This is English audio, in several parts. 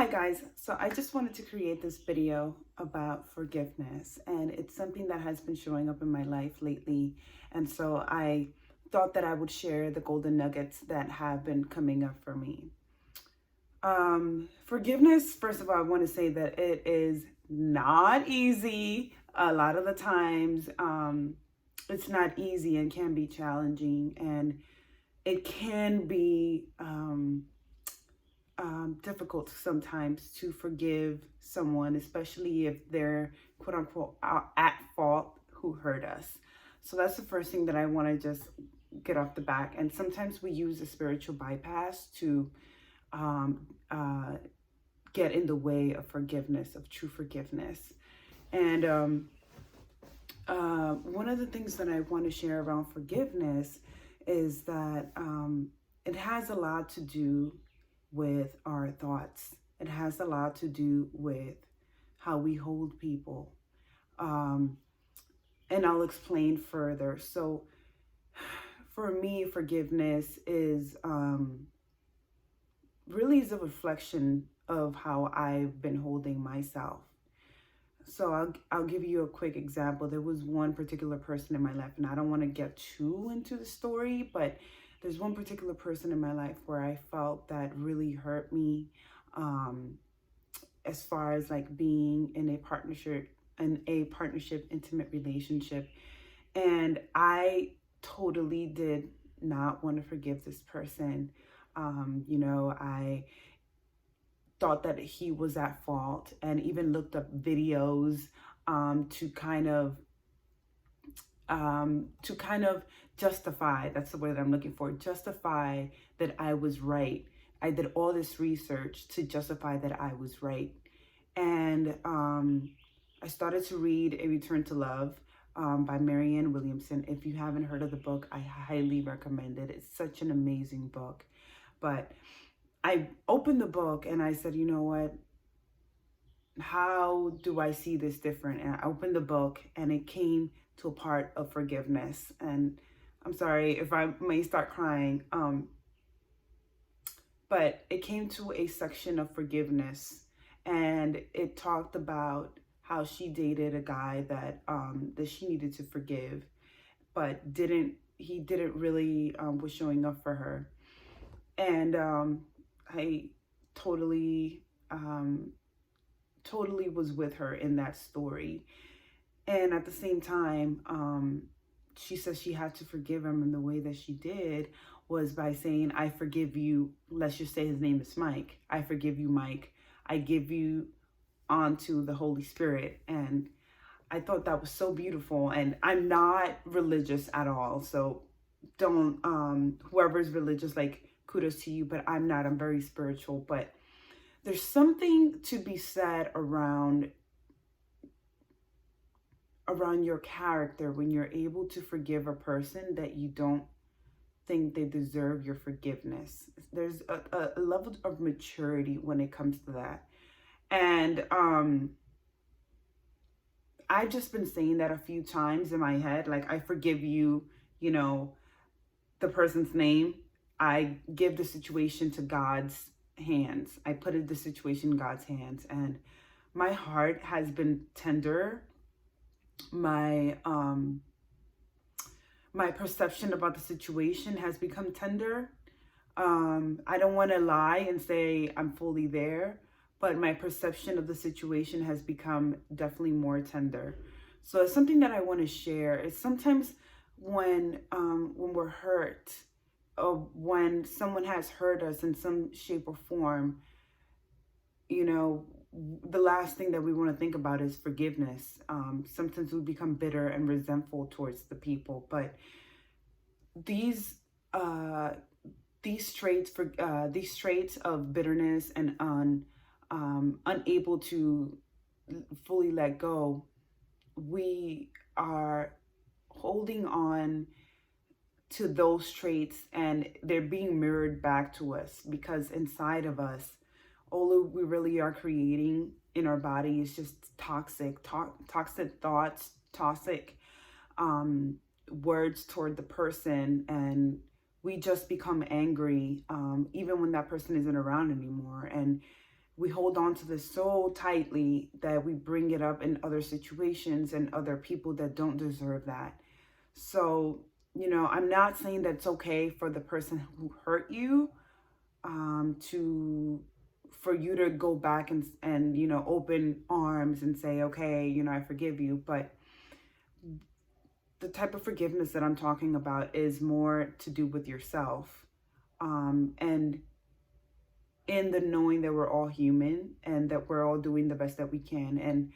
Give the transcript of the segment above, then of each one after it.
guys, so I just wanted to create this video about forgiveness, and it's something that has been showing up in my life lately, and so I thought that I would share the golden nuggets that have been coming up for me. Forgiveness, first of all, I want to say that it is not easy. A lot of the times, it's not easy and can be challenging, and it can be difficult sometimes to forgive someone, especially if they're quote unquote at fault who hurt us. So that's the first thing that I want to just get off the back. And sometimes we use a spiritual bypass to um, uh, get in the way of forgiveness, of true forgiveness. And one of the things that I want to share around forgiveness is that it has a lot to do with our thoughts. It has a lot to do with how we hold people. Um, and I'll explain further. So for me, forgiveness is really is a reflection of how I've been holding myself. So I'll give you a quick example. There was one particular person in my life, and I don't want to get too into the story, but there's one particular person in my life where I felt that really hurt me, as far as like being in a partnership, intimate relationship. And I totally did not want to forgive this person. I thought that he was at fault and even looked up videos to kind of justify, that's the word that I'm looking for, justify that I was right. I did all this research to justify that I was right. And I started to read A Return to Love by Marianne Williamson. If you haven't heard of the book, I highly recommend it. It's such an amazing book. But I opened the book and I said, you know what? How do I see this different? And I opened the book and it came to a part of forgiveness. And I'm sorry if I may start crying, but it came to a section of forgiveness, and it talked about how she dated a guy that she needed to forgive, but he didn't really was showing up for her. And I totally totally was with her in that story. And at the same time, she says she had to forgive him, and the way that she did was by saying, I forgive you. Let's just say his name is Mike. I forgive you, Mike. I give you onto the Holy Spirit. And I thought that was so beautiful. And I'm not religious at all. So don't, whoever's religious, like, kudos to you, but I'm not. I'm very spiritual. But there's something to be said around your character when you're able to forgive a person that you don't think they deserve your forgiveness. There's a level of maturity when it comes to that. And I've just been saying that a few times in my head, like, I forgive you, the person's name. I give the situation to God's hands. I put the situation in God's hands, and my heart has been tender. My perception about the situation has become tender. I don't want to lie and say I'm fully there, but my perception of the situation has become definitely more tender. So it's something that I want to share. It's sometimes when we're hurt, or when someone has hurt us in some shape or form, the last thing that we want to think about is forgiveness. Sometimes we become bitter and resentful towards the people, but these traits of bitterness and unable to fully let go, we are holding on to those traits, and they're being mirrored back to us, because inside of us, all we really are creating in our body is just toxic thoughts, toxic words toward the person, and we just become angry even when that person isn't around anymore. And we hold on to this so tightly that we bring it up in other situations and other people that don't deserve that. So, I'm not saying that it's okay for the person who hurt you to for you to go back and open arms and say, okay, I forgive you. But the type of forgiveness that I'm talking about is more to do with yourself, and in the knowing that we're all human and that we're all doing the best that we can. And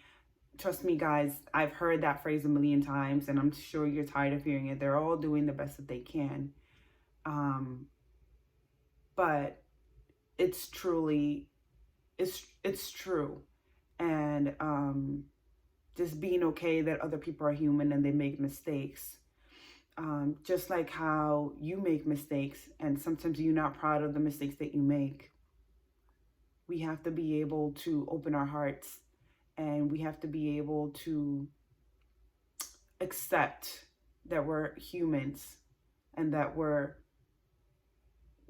trust me, guys, I've heard that phrase a million times, and I'm sure you're tired of hearing it. They're all doing the best that they can. But it's truly, it's true. And just being okay that other people are human and they make mistakes. Just like how you make mistakes and sometimes you're not proud of the mistakes that you make. We have to be able to open our hearts, and we have to be able to accept that we're humans and that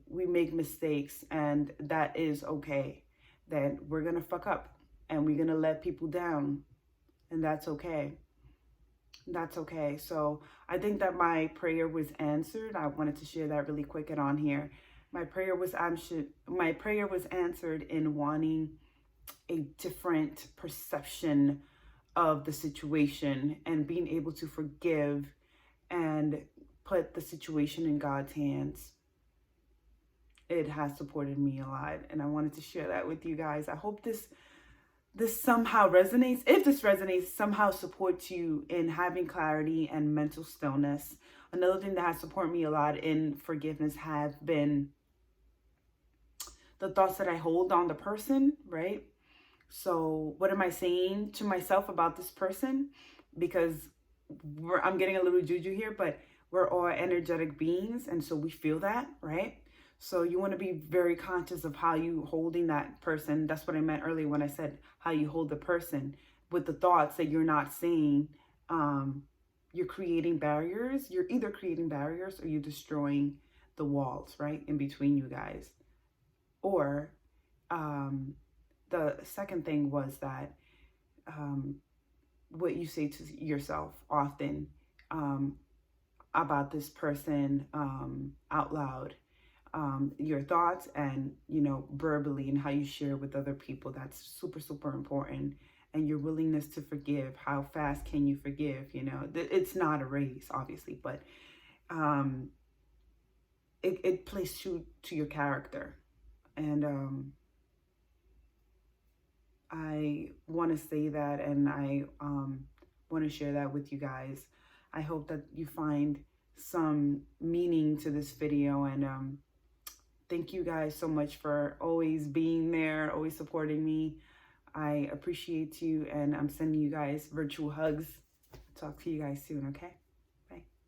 we make mistakes, and that is okay. That we're gonna fuck up and we're gonna let people down, and that's okay. That's okay. So I think that my prayer was answered. I wanted to share that really quick and on here. My prayer was answered in wanting a different perception of the situation and being able to forgive and put the situation in God's hands. It has supported me a lot, and I wanted to share that with you guys. I hope this somehow resonates. If this resonates, somehow supports you in having clarity and mental stillness. Another thing that has supported me a lot in forgiveness have been the thoughts that I hold on the person, right? So what am I saying to myself about this person? Because I'm getting a little juju here, but we're all energetic beings, and so we feel that, right? So you want to be very conscious of how you holding that person. That's what I meant earlier when I said how you hold the person with the thoughts that you're not saying. You're creating barriers. You're either creating barriers or you're destroying the walls, right, in between you guys. Or the second thing was that what you say to yourself often about this person out loud. Your thoughts and, verbally, and how you share with other people. That's super, super important. And your willingness to forgive. How fast can you forgive? It's not a race, obviously, but it plays to your character. And I want to say that, and I want to share that with you guys. I hope that you find some meaning to this video, and thank you guys so much for always being there, always supporting me. I appreciate you, and I'm sending you guys virtual hugs. Talk to you guys soon, okay?